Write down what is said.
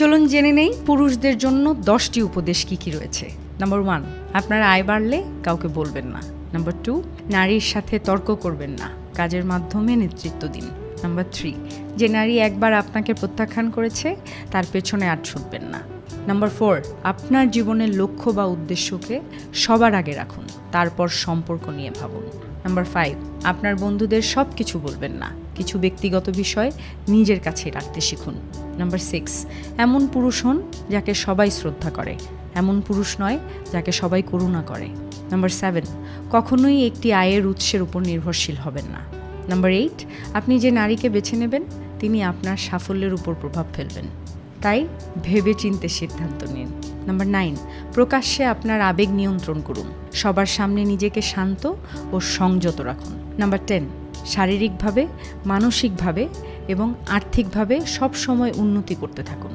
চলুন জেনে নেই পুরুষদের জন্য 10টি উপদেশ কী রয়েছে। নাম্বার 1, আপনার আয় বাড়লে কাউকে বলবেন না। নাম্বার 2, নারীর সাথে তর্ক করবেন না, কাজের মাধ্যমে নেতৃত্ব দিন। নাম্বার 3, যে নারী একবার আপনাকে প্রত্যাখ্যান করেছে তার পেছনে আর ছুটবেন না। নাম্বার 4, আপনার জীবনের লক্ষ্য বা উদ্দেশ্যকে সবার আগে রাখুন, তারপর সম্পর্ক নিয়ে ভাবুন। নাম্বার 5, আপনার বন্ধুদের সব কিছু বলবেন না, কিছু ব্যক্তিগত বিষয় নিজের কাছেই রাখতে শিখুন। নাম্বার 6, এমন পুরুষ হন যাকে সবাই শ্রদ্ধা করে, এমন পুরুষ নয় যাকে সবাই করুণা করে। নাম্বার 7, কখনোই একটি আয়ের উৎসের উপর নির্ভরশীল হবেন না। নাম্বার 8, আপনি যে নারীকে বেছে নেবেন তিনি আপনার সাফল্যের উপর প্রভাব ফেলবেন, তাই ভেবে চিন্তে সিদ্ধান্ত নিন। নাম্বার 9, প্রকাশ্যে আপনার আবেগ নিয়ন্ত্রণ করুন, সবার সামনে নিজেকে শান্ত ও সংযত রাখুন। নাম্বার 10, শারীরিকভাবে, মানসিকভাবে এবং আর্থিকভাবে সব সময় উন্নতি করতে থাকুন।